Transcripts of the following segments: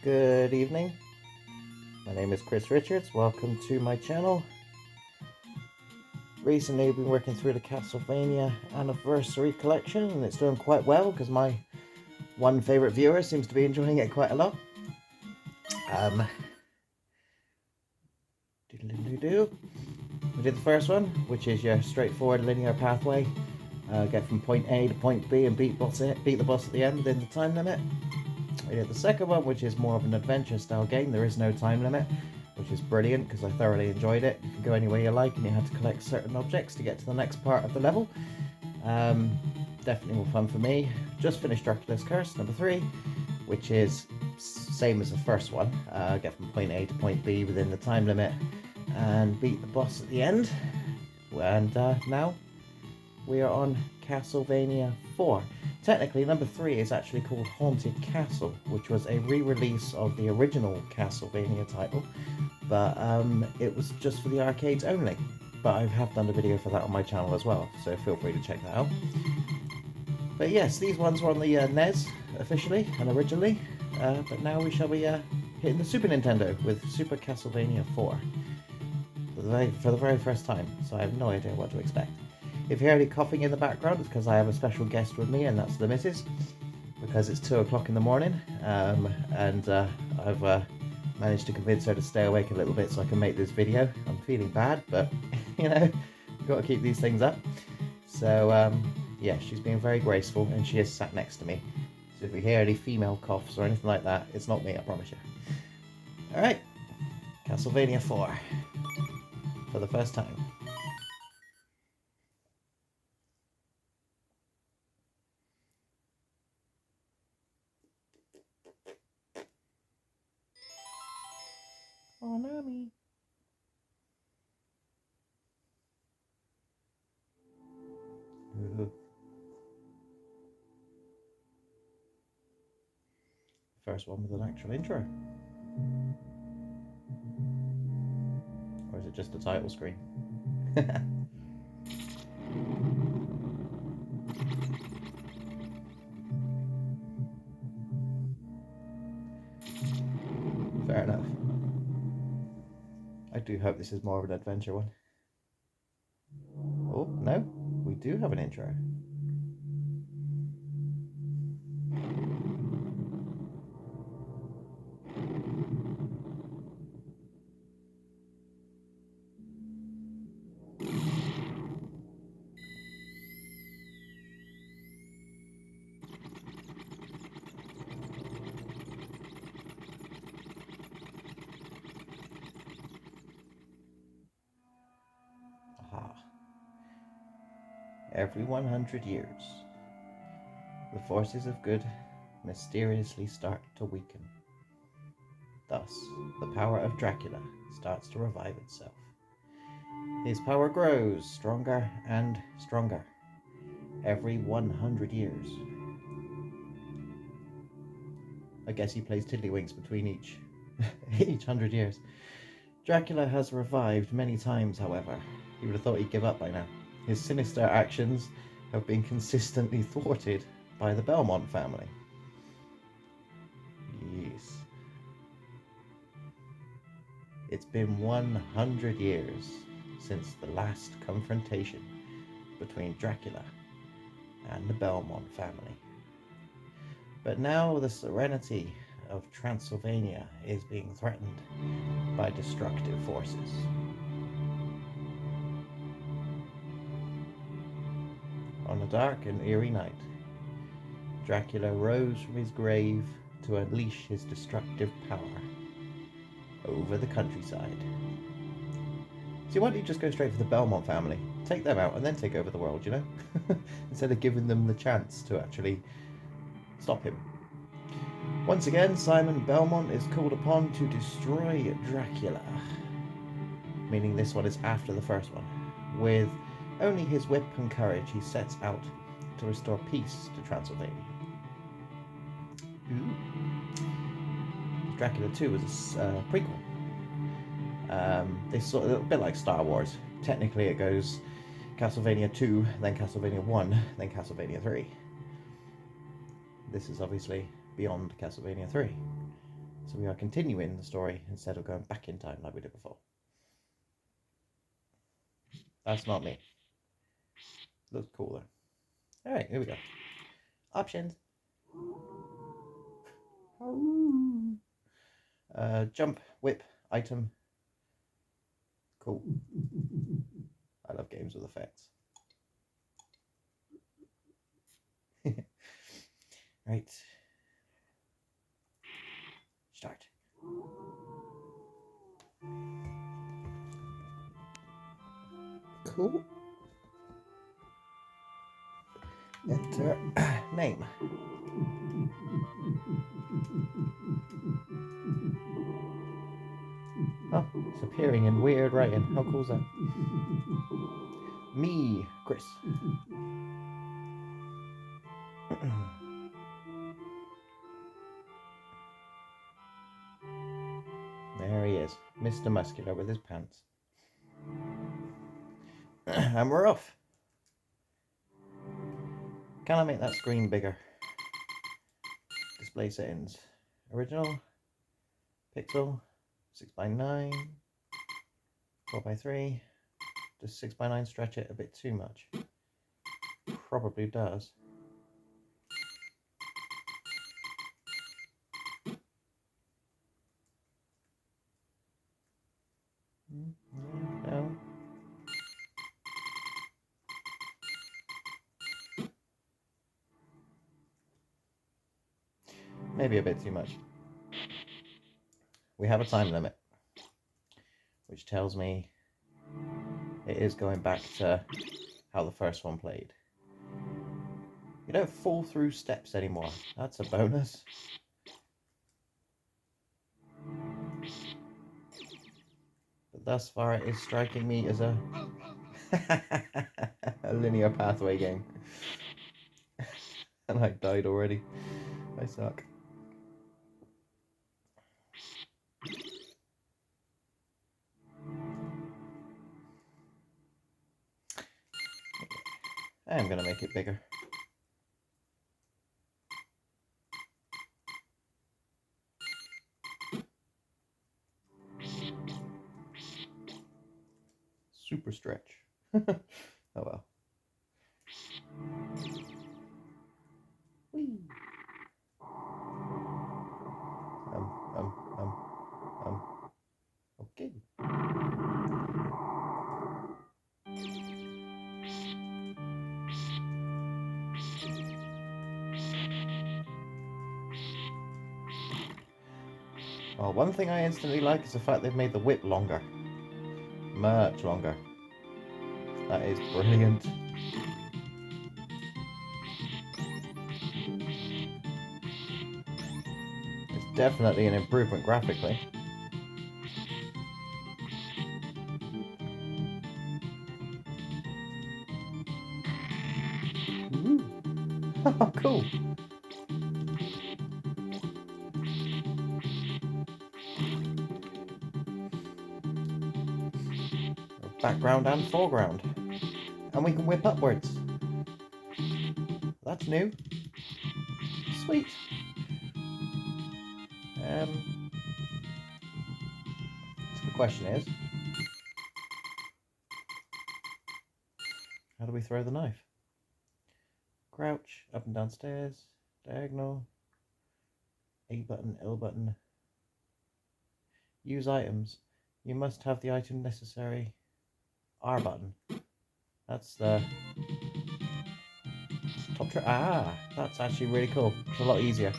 Good evening. My name is Chris Richards. Welcome to my channel. Recently I've been working through the Castlevania Anniversary Collection and it's doing quite well because my one favourite viewer seems to be enjoying it quite a lot. We did the first one, which is your straightforward linear pathway. Get from point A to point B and beat the boss at the end within the time limit. We did the second one, which is more of an adventure style game. There is no time limit, which is brilliant because I thoroughly enjoyed it. You can go anywhere you like and you have to collect certain objects to get to the next part of the level. Definitely more fun for me. Just finished Dracula's Curse, number 3, which is same as the first one. Get from point A to point B within the time limit and beat the boss at the end. And now we are on Castlevania 4. Technically, number 3 is actually called Haunted Castle, which was a re-release of the original Castlevania title, but it was just for the arcades only. But I have done a video for that on my channel as well, so feel free to check that out. But yes, these ones were on the NES officially and originally, but now we shall be hitting the Super Nintendo with Super Castlevania 4 for the very first time, so I have no idea what to expect. If you hear any coughing in the background, it's because I have a special guest with me, and that's the missus, because it's 2 o'clock in the morning, and I've managed to convince her to stay awake a little bit so I can make this video. I'm feeling bad, but you know, you've got to keep these things up. So yeah, she's being very graceful, and she is sat next to me. So if you hear any female coughs or anything like that, it's not me, I promise you. Alright, Castlevania 4, for the first time. Oh, Nami. First one with an actual intro. Or is it just a title screen? Fair enough. I do hope this is more of an adventure one. Oh, no, we do have an intro. Aha. Every 100 years, the forces of good mysteriously start to weaken. Thus, the power of Dracula starts to revive itself. His power grows stronger and stronger every 100 years. I guess he plays tiddlywinks between each 100 years. Dracula has revived many times, however. You would have thought he'd give up by now. His sinister actions have been consistently thwarted by the Belmont family. Yes. It's been 100 years since the last confrontation between Dracula and the Belmont family. But now the serenity of Transylvania is being threatened by destructive forces. On a dark and eerie night, Dracula rose from his grave to unleash his destructive power over the countryside. See, why don't you just go straight for the Belmont family? Take them out and then take over the world, you know? Instead of giving them the chance to actually stop him. Once again, Simon Belmont is called upon to destroy Dracula. Meaning this one is after the first one. With only his whip and courage, he sets out to restore peace to Transylvania. Ooh. Dracula 2 was a prequel. They sort of a bit like Star Wars. Technically, it goes Castlevania 2, then Castlevania 1, then Castlevania 3. This is obviously beyond Castlevania 3. So we are continuing the story instead of going back in time like we did before. That's not me. Looks cool though. Alright, here we go. Options. Jump, whip, item. Cool. I love games with effects. Right. Start. Cool. Enter name. Oh, it's appearing in weird writing. How cool is that? Me, Chris. There he is, Mr. Muscular with his pants. And we're off. Can I make that screen bigger? Display settings. Original. Pixel. 6:9. 4:3. Does 6:9 stretch it a bit too much? Probably does. No. Maybe a bit too much. We have a time limit, which tells me it is going back to how the first one played. You don't fall through steps anymore. That's a bonus. But thus far it is striking me as a a linear pathway game. And I died already. I suck. I am going to make it bigger. Super stretch. Oh well. Whee. Okay. Well, one thing I instantly like is the fact they've made the whip longer. Much longer. That is brilliant. It's definitely an improvement graphically. Oh, cool. Background and foreground. And we can whip upwards. That's new. Sweet. So the question is, how do we throw the knife? Crouch, up and down stairs, diagonal, A button, L button. Use items. You must have the item necessary. R button. That's the top tray. Ah, that's actually really cool. It's a lot easier.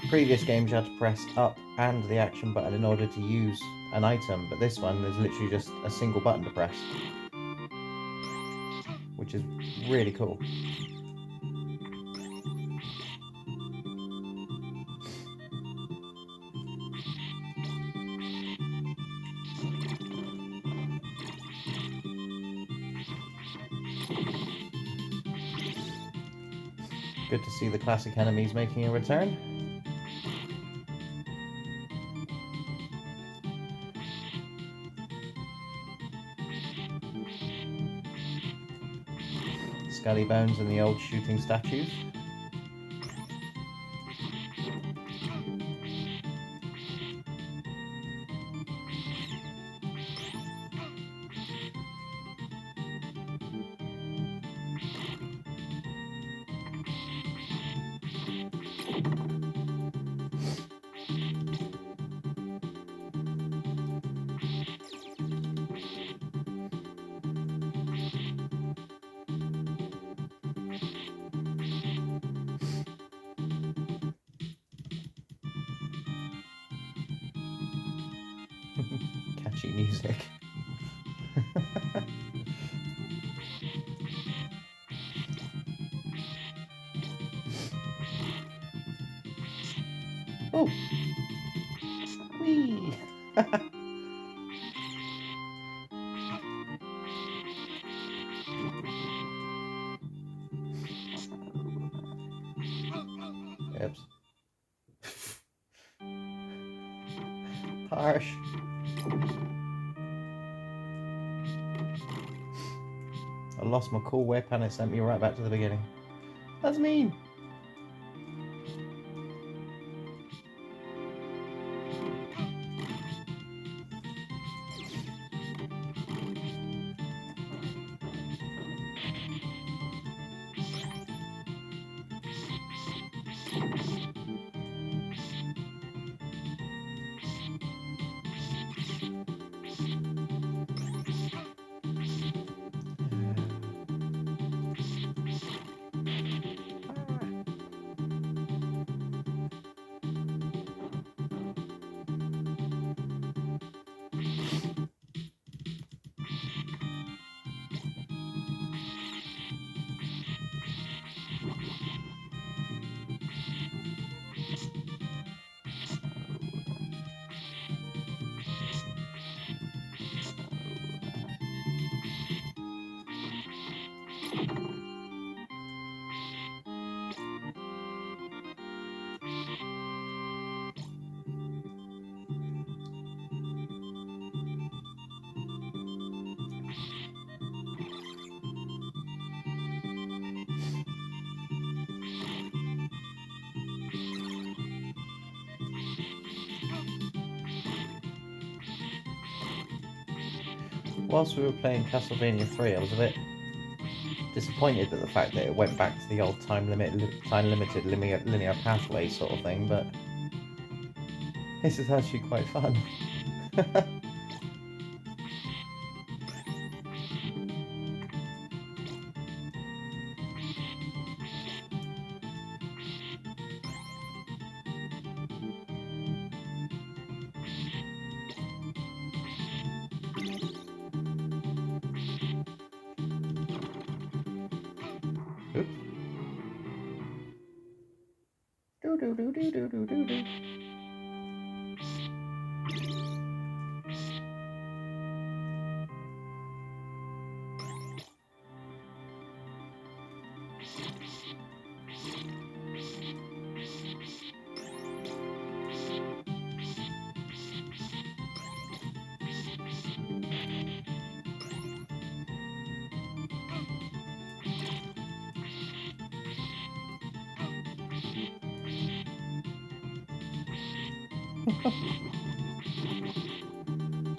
Previous games you had to press up and the action button in order to use an item, but this one is literally just a single button to press, which is really cool. Good to see the classic enemies making a return. Skelly bones and the old shooting statues. catchy music. Oh! Whee! Oops. Harsh. I lost my cool whip and it sent me right back to the beginning. That's mean. Whilst we were playing Castlevania 3, I was a bit disappointed at the fact that it went back to the old time-limited linear pathway sort of thing, but this is actually quite fun. Oops. Do do do do do do do do.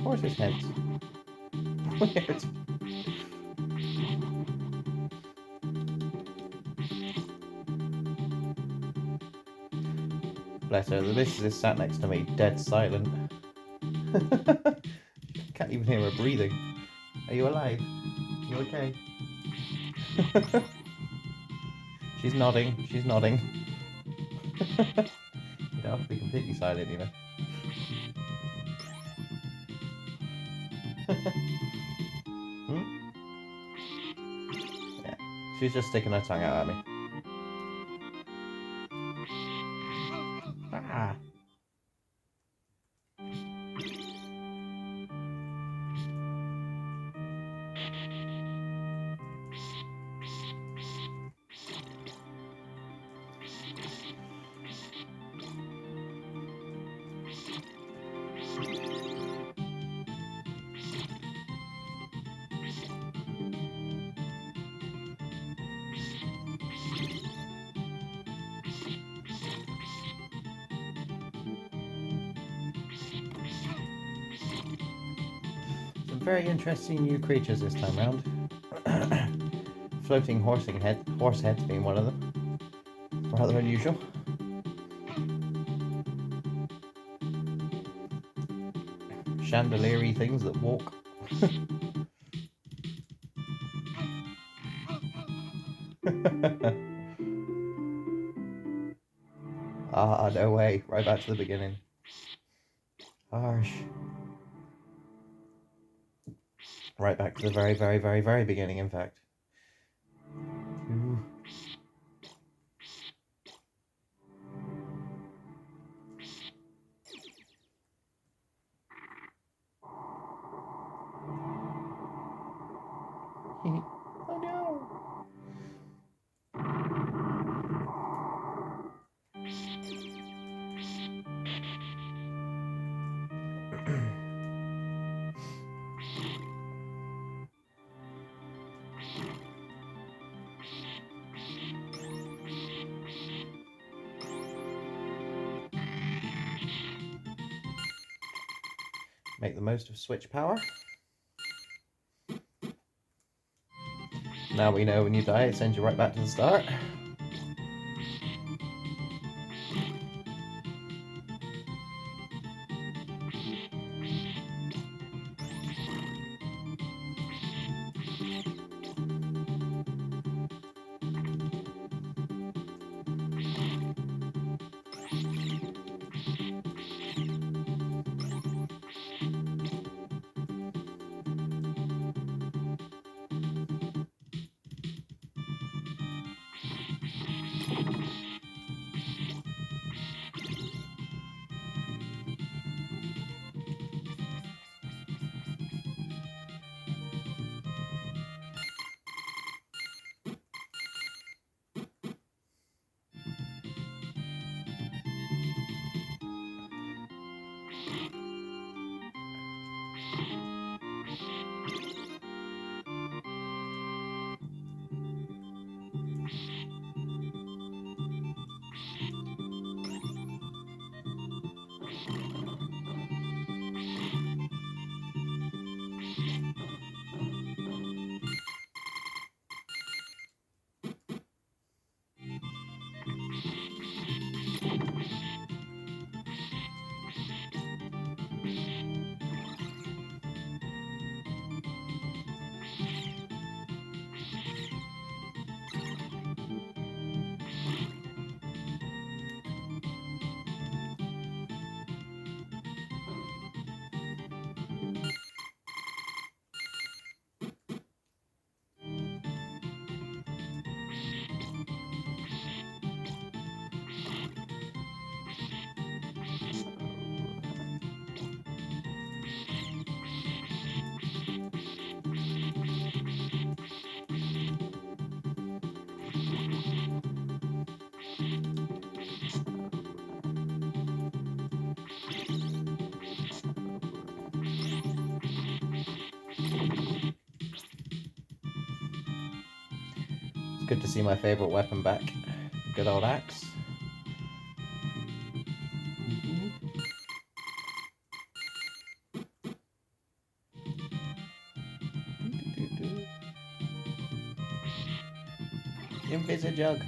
Horse's heads. Weird. Bless her, the missus is sat next to me, dead silent. Can't even hear her breathing. Are you alive? You okay? She's nodding, she's nodding. You don't have to be completely silent, you know. Hmm? Yeah, she's just sticking her tongue out at me. Ah. Some very interesting new creatures this time round. Floating horse heads being one of them. Rather unusual. Chandelier-y things that walk. Ah, no way. Right back to the beginning. Harsh. Right back to the very, very, very, very beginning, in fact. Ooh. Oh no! Make the most of switch power. Now we know when you die, it sends you right back to the start. It's good to see my favourite weapon back. Good old axe. Invisijug.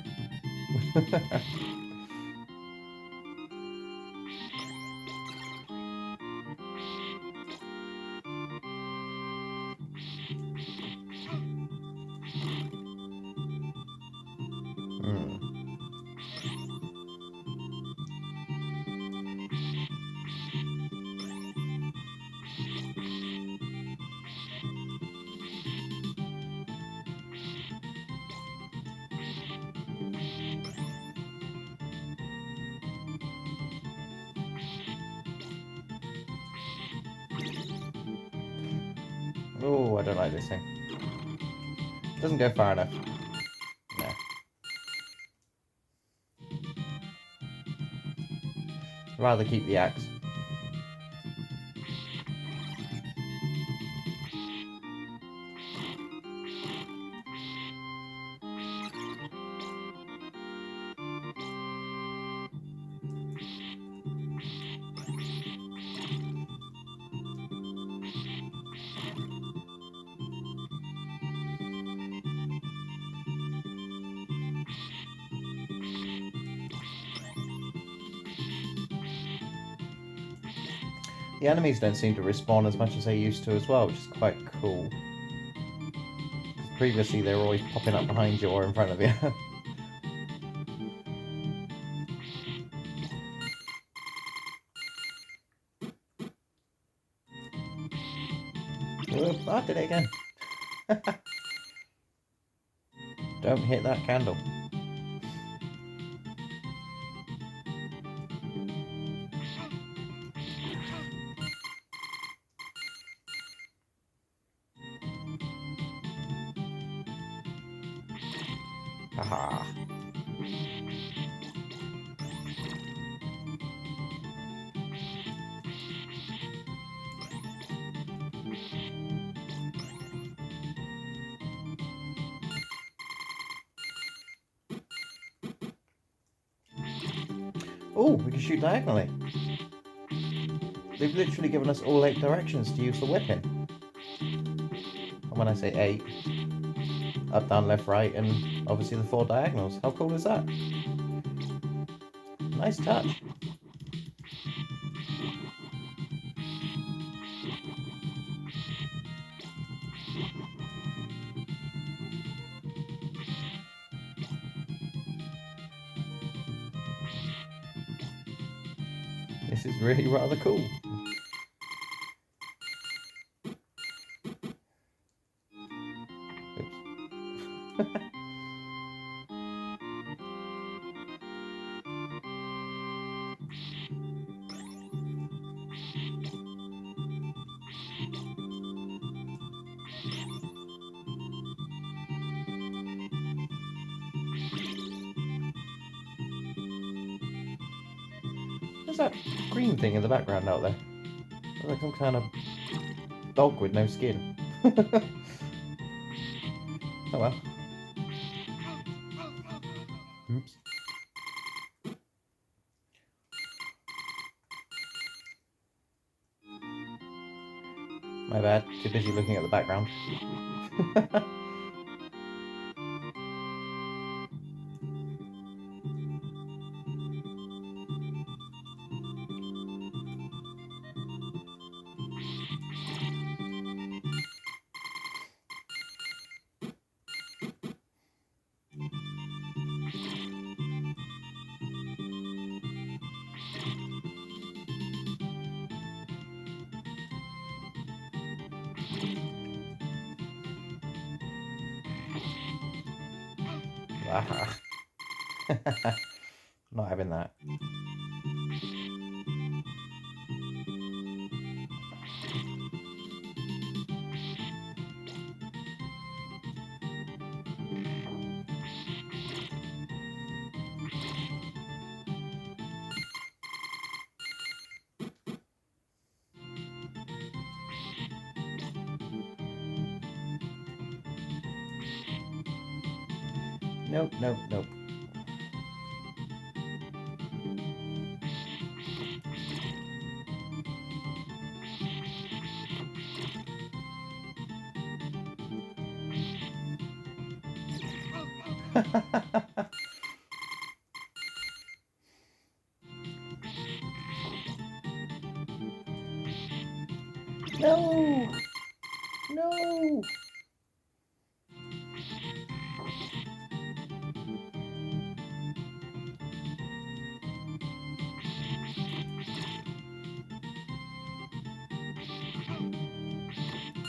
Oh, I don't like this thing. Doesn't go far enough. No. I'd rather keep the axe. The enemies don't seem to respawn as much as they used to as well, which is quite cool. Previously, they were always popping up behind you or in front of you. Whoop, I did it again. Don't hit that candle. Haha. Oh, we can shoot diagonally. They've literally given us all 8 directions to use the whipping. And when I say 8, up, down, left, right, and obviously the 4 diagonals. How cool is that? Nice touch. This is really rather cool. Oops. What's that green thing in the background out there? Looks like some kind of dog with no skin. Oh well. Oops. My bad. Too busy looking at the background. Not having that. Nope, nope, nope. No! No!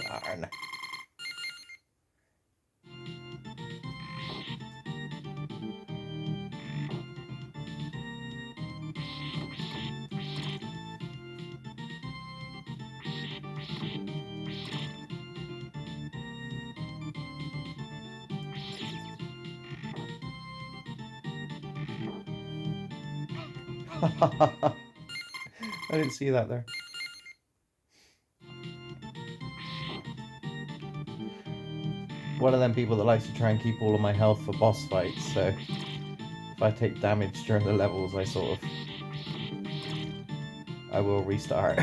Darn. I didn't see that there. One of them people that likes to try and keep all of my health for boss fights, so if I take damage during the levels, I will restart.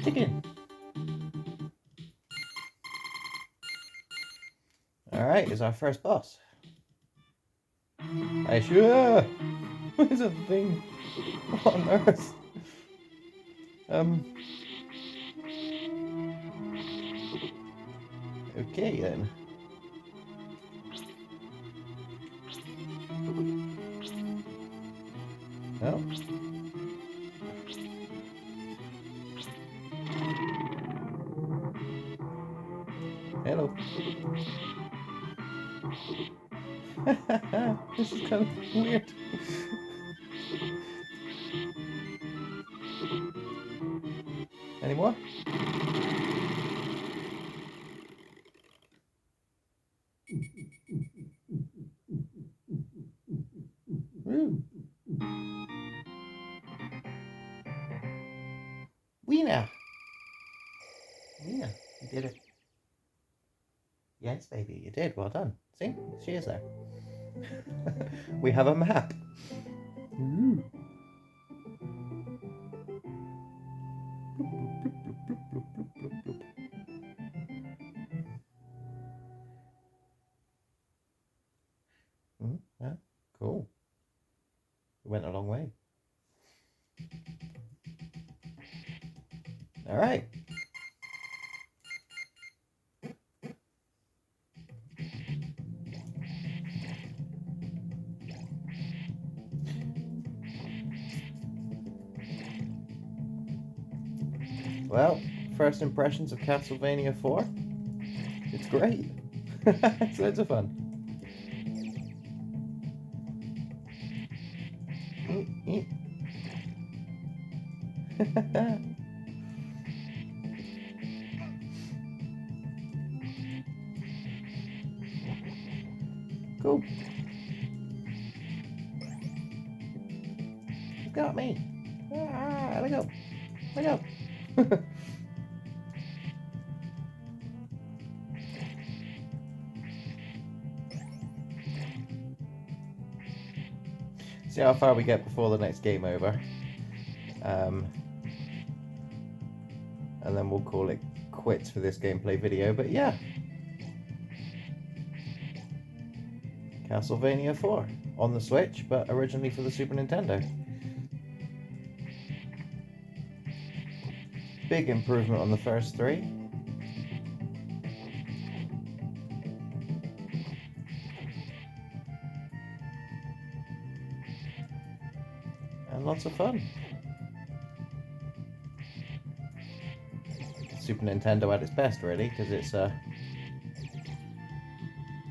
Dig in. Alright. Alright, is our first boss. I sure. What is a thing? What on earth? Okay then. Oh. Hello. This is kind of weird. Any more? Woo. Weena. Weena, you did it. Yes, baby, you did. Well done. See? She is there. We have a map. Ooh. Yeah, cool. We went a long way. All right. Well, first impressions of Castlevania 4. It's great. It's loads of fun. Cool. It's got me. Ah, let go. Let go. See how far we get before the next game over. And then we'll call it quits for this gameplay video. But yeah. Castlevania 4 on the Switch, but originally for the Super Nintendo. Big improvement on the first three. And lots of fun. Super Nintendo at its best, really, because it's the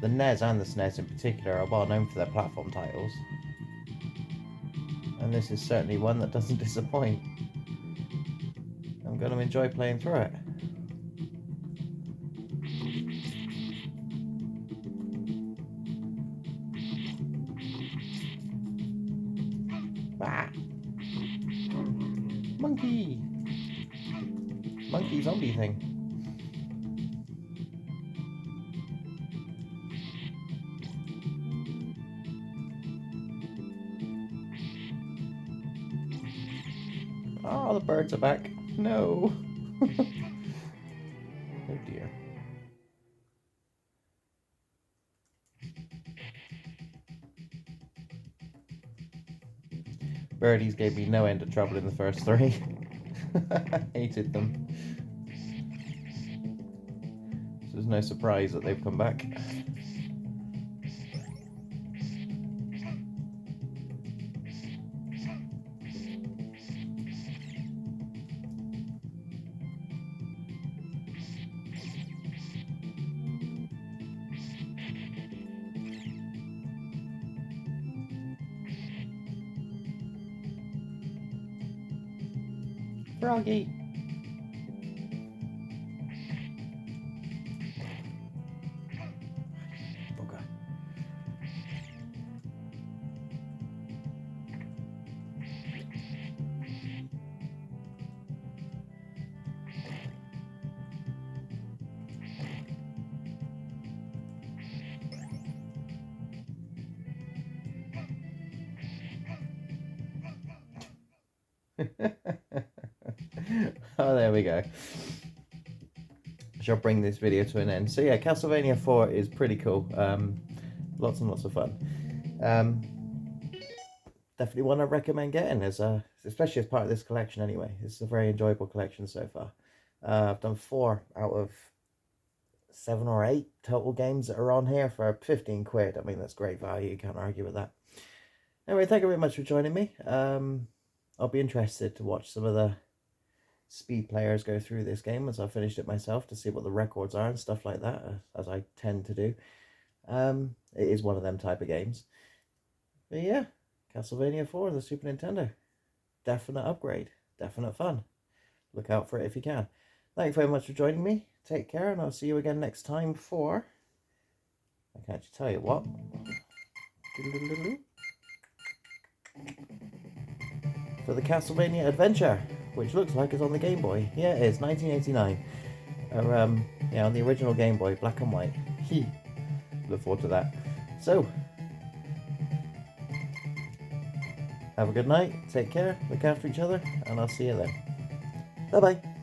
NES and the SNES in particular are well known for their platform titles. And this is certainly one that doesn't disappoint. I'm going to enjoy playing through it. Ah! Monkey! Monkey zombie thing. Oh, the birds are back. No. Oh dear. Birdies gave me no end of trouble in the first three. Hated them. So there's no surprise that they've come back. Froggy! Bugger. Oh, there we go. shall bring this video to an end. So yeah, Castlevania 4 is pretty cool. Lots and lots of fun. Definitely one I recommend getting, especially as part of this collection anyway. It's a very enjoyable collection so far. I've done 4 out of 7 or 8 total games that are on here for 15 quid. I mean, that's great value. You can't argue with that. Anyway, thank you very much for joining me. I'll be interested to watch some of the speed players go through this game as I finished it myself to see what the records are and stuff like that, as I tend to do. It is one of them type of games. But yeah, Castlevania 4 on the Super Nintendo. Definite upgrade. Definite fun. Look out for it if you can. Thank you very much for joining me. Take care, and I'll see you again next time for... I can't actually tell you what. For the Castlevania Adventure, which looks like it's on the Game Boy. Yeah, it is, 1989. Yeah, on the original Game Boy, black and white. Look forward to that. So, have a good night, take care, look after each other, and I'll see you then. Bye-bye.